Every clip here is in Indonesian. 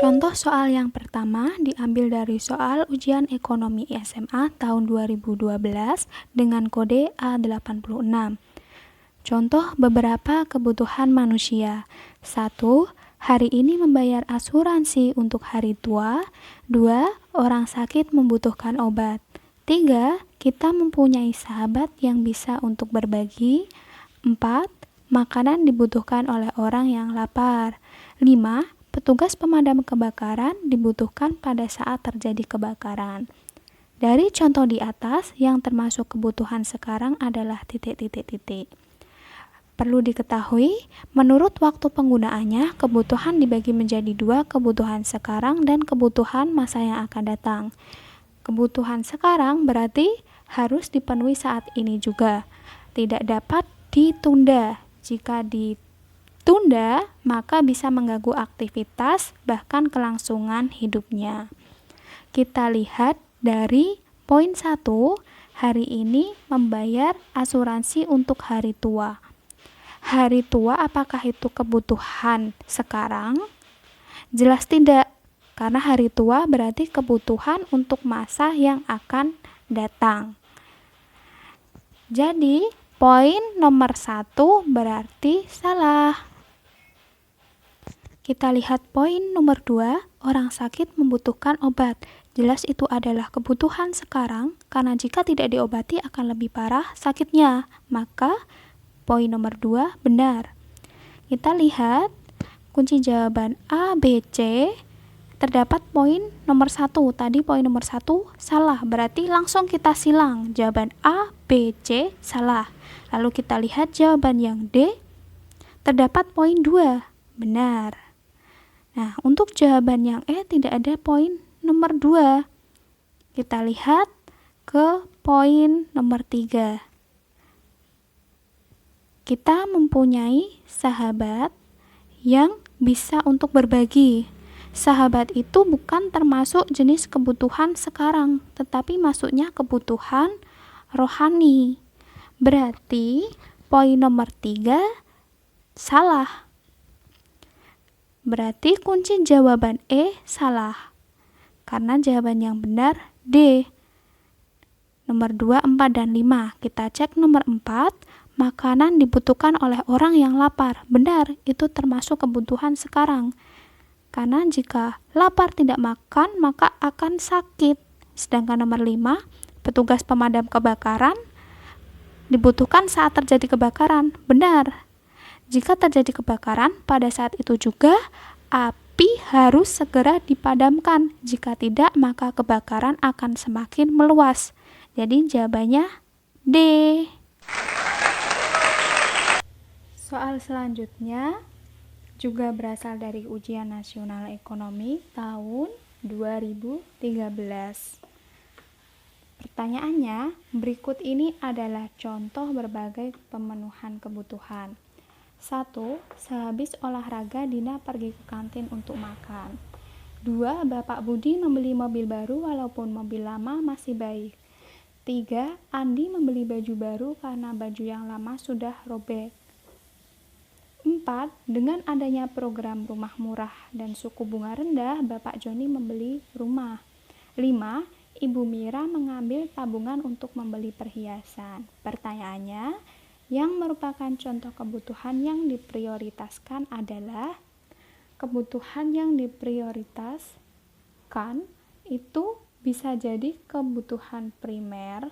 Contoh soal yang pertama diambil dari soal ujian ekonomi SMA tahun 2012 dengan kode A86. Contoh beberapa kebutuhan manusia. 1. Hari ini membayar asuransi untuk hari tua. 2. Orang sakit membutuhkan obat. 3. Kita mempunyai sahabat yang bisa untuk berbagi. 4. Makanan dibutuhkan oleh orang yang lapar. 5. Petugas pemadam kebakaran dibutuhkan pada saat terjadi kebakaran. Dari contoh di atas, yang termasuk kebutuhan sekarang adalah titik-titik-titik. Perlu diketahui, menurut waktu penggunaannya, kebutuhan dibagi menjadi dua, kebutuhan sekarang dan kebutuhan masa yang akan datang. Kebutuhan sekarang berarti harus dipenuhi saat ini juga. Tidak dapat ditunda. Jika ditunda, maka bisa mengganggu aktivitas bahkan kelangsungan hidupnya. Kita lihat dari poin 1, hari ini membayar asuransi untuk hari tua. Hari tua apakah itu kebutuhan sekarang? Jelas tidak, karena hari tua berarti kebutuhan untuk masa yang akan datang. Jadi, poin nomor 1 berarti salah. Kita lihat poin nomor 2, orang sakit membutuhkan obat. Jelas itu adalah kebutuhan sekarang, karena jika tidak diobati akan lebih parah sakitnya. Maka, poin nomor 2 benar. Kita lihat kunci jawaban A, B, C. Terdapat poin nomor 1. Tadi poin nomor 1 salah, berarti langsung kita silang. Jawaban A, B, C salah. Lalu kita lihat jawaban yang D. Terdapat poin 2. Benar. Nah, untuk jawaban yang E tidak ada poin nomor 2. Kita lihat ke poin nomor 3. Kita mempunyai sahabat yang bisa untuk berbagi. Sahabat itu bukan termasuk jenis kebutuhan sekarang, tetapi masuknya kebutuhan rohani. Berarti poin nomor 3 salah. Berarti kunci jawaban E salah. Karena jawaban yang benar D. Nomor 2, 4, dan 5. Kita cek nomor 4. Makanan dibutuhkan oleh orang yang lapar. Benar, itu termasuk kebutuhan sekarang. Karena jika lapar tidak makan, maka akan sakit. Sedangkan nomor 5, petugas pemadam kebakaran dibutuhkan saat terjadi kebakaran. Benar. Jika terjadi kebakaran, pada saat itu juga api harus segera dipadamkan. Jika tidak, maka kebakaran akan semakin meluas. Jadi jawabannya D. Soal selanjutnya juga berasal dari ujian nasional ekonomi tahun 2013. Pertanyaannya, berikut ini adalah contoh berbagai pemenuhan kebutuhan. 1. Sehabis olahraga, Dina pergi ke kantin untuk makan. 2. Bapak Budi membeli mobil baru walaupun mobil lama masih baik. 3. Andi membeli baju baru karena baju yang lama sudah robek. 4. Dengan adanya program rumah murah dan suku bunga rendah, Bapak Joni membeli rumah. 5. Ibu Mira mengambil tabungan untuk membeli perhiasan. Pertanyaannya, yang merupakan contoh kebutuhan yang diprioritaskan adalah kebutuhan yang diprioritaskan itu bisa jadi kebutuhan primer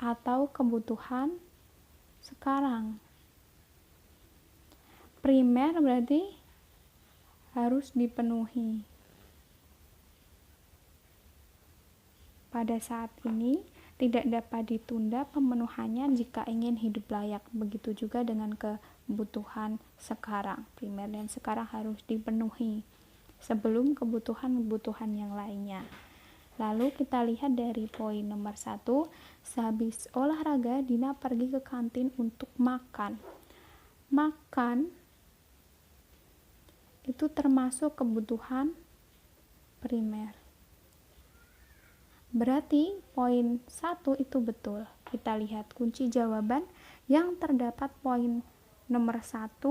atau kebutuhan sekarang. Primer berarti harus dipenuhi. Pada saat ini tidak dapat ditunda pemenuhannya jika ingin hidup layak. Begitu juga dengan kebutuhan sekarang. Primer dan sekarang harus dipenuhi sebelum kebutuhan-kebutuhan yang lainnya. Lalu kita lihat dari poin nomor 1, sehabis olahraga Dina pergi ke kantin untuk makan. Makan itu termasuk kebutuhan primer. Berarti poin 1 itu betul. Kita lihat kunci jawaban yang terdapat poin nomor 1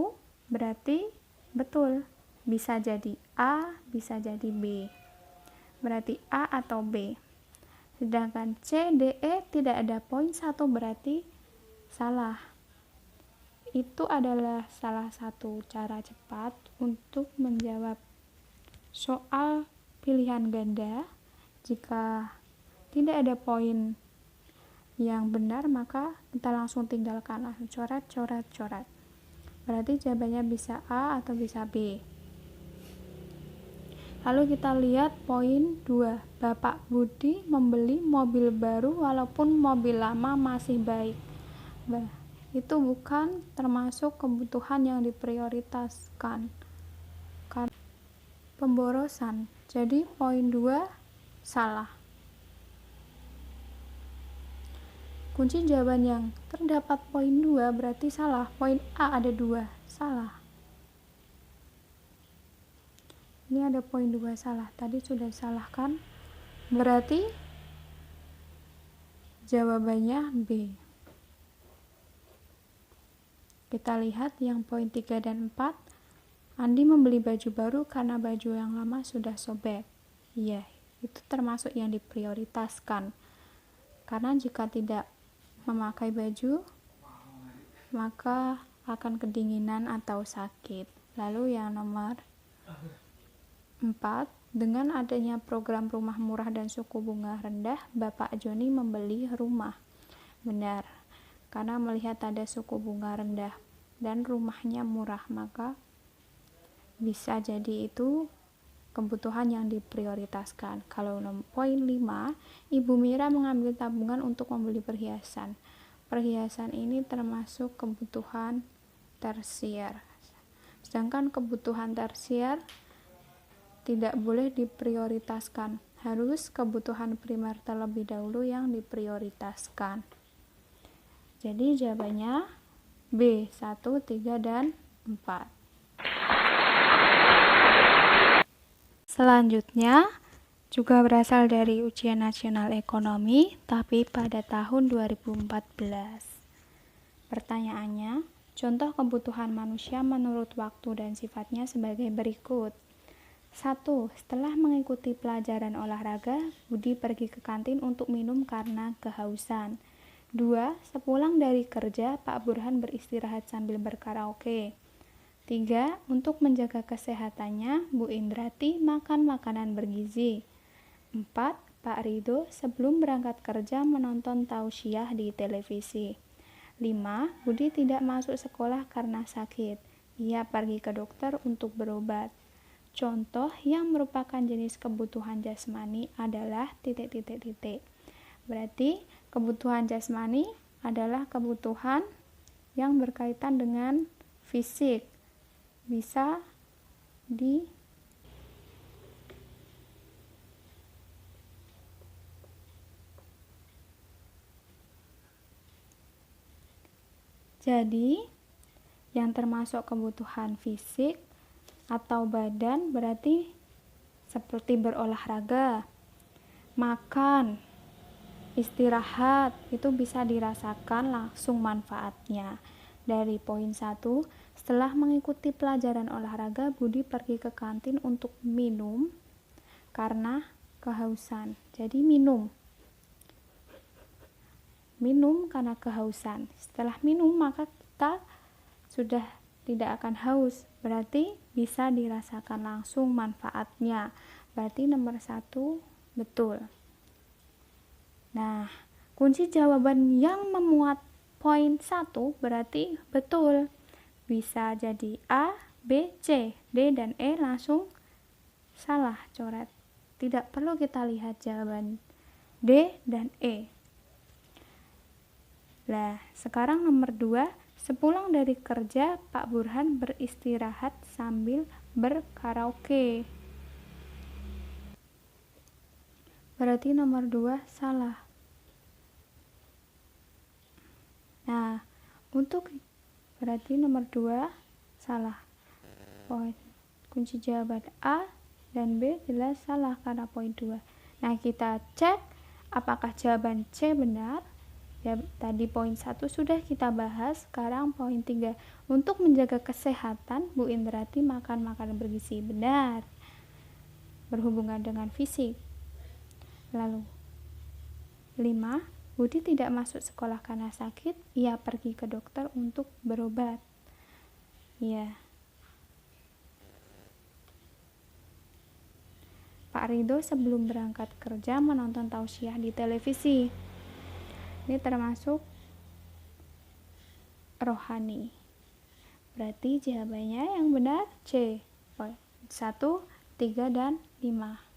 berarti betul. Bisa jadi A, bisa jadi B. Berarti A atau B. Sedangkan C, D, E tidak ada poin 1 berarti salah. Itu adalah salah satu cara cepat untuk menjawab soal pilihan ganda. Jika tidak ada poin yang benar, maka kita langsung tinggalkan, langsung coret, coret, coret. Berarti jawabannya bisa A atau bisa B. Lalu kita lihat poin 2. Bapak Budi membeli mobil baru walaupun mobil lama masih baik. Itu bukan termasuk kebutuhan yang diprioritaskan. Karena pemborosan. Jadi poin 2 salah. Kunci jawaban yang terdapat poin 2 berarti salah. Poin A ada 2, salah. Ini ada poin 2 salah. Tadi sudah salah kan? Berarti jawabannya B. Kita lihat yang poin 3 dan 4. Andi membeli baju baru karena baju yang lama sudah sobek. Iya, itu termasuk yang diprioritaskan. Karena jika tidak memakai baju, maka akan kedinginan atau sakit. Lalu yang nomor 4, dengan adanya program rumah murah dan suku bunga rendah, Bapak Joni membeli rumah. Benar, karena melihat ada suku bunga rendah dan rumahnya murah, maka bisa jadi itu kebutuhan yang diprioritaskan. Kalau poin 5, Ibu Mira mengambil tabungan untuk membeli perhiasan. Perhiasan ini termasuk kebutuhan tersier. Sedangkan kebutuhan tersier tidak boleh diprioritaskan, harus kebutuhan primer terlebih dahulu yang diprioritaskan. Jadi jawabannya B, 1, 3, dan 4. Selanjutnya juga berasal dari ujian nasional ekonomi, tapi pada tahun 2014. Pertanyaannya, contoh kebutuhan manusia menurut waktu dan sifatnya sebagai berikut. 1. Setelah mengikuti pelajaran olahraga, Budi pergi ke kantin untuk minum karena kehausan. 2. Sepulang dari kerja, Pak Burhan beristirahat sambil berkaraoke. 3. Untuk menjaga kesehatannya, Bu Indrati makan makanan bergizi. 4. Pak Ridho sebelum berangkat kerja menonton tausiah di televisi. 5. Budi tidak masuk sekolah karena sakit. Ia pergi ke dokter untuk berobat. Contoh yang merupakan jenis kebutuhan jasmani adalah titik-titik-titik. Berarti kebutuhan jasmani adalah kebutuhan yang berkaitan dengan fisik. Bisa Jadi yang termasuk kebutuhan fisik atau badan berarti seperti berolahraga, makan, istirahat, itu bisa dirasakan langsung manfaatnya. Dari poin 1, setelah mengikuti pelajaran olahraga, Budi pergi ke kantin untuk minum karena kehausan. Jadi minum karena kehausan. Setelah minum maka kita sudah tidak akan haus, berarti bisa dirasakan langsung manfaatnya. Berarti nomor 1 betul. Nah, kunci jawaban yang memuat poin 1 berarti betul. Bisa jadi A, B, C, D, dan E langsung salah, coret. Tidak perlu kita lihat jawaban D dan E. Nah, sekarang nomor 2, sepulang dari kerja, Pak Burhan beristirahat sambil berkaraoke. Berarti nomor 2 salah. Nah, berarti nomor 2 salah. Poin kunci jawaban A dan B jelas salah karena poin 2. Nah, kita cek apakah jawaban C benar. Ya, tadi poin 1 sudah kita bahas, sekarang poin 3. Untuk menjaga kesehatan, Bu Indrati makan makanan bergizi. Benar. Berhubungan dengan fisik. Lalu 5. Budi tidak masuk sekolah karena sakit, ia pergi ke dokter untuk berobat. Ya. Pak Ridho sebelum berangkat kerja menonton tausiah di televisi. Ini termasuk rohani. Berarti jawabannya yang benar C. 1, 3, dan 5.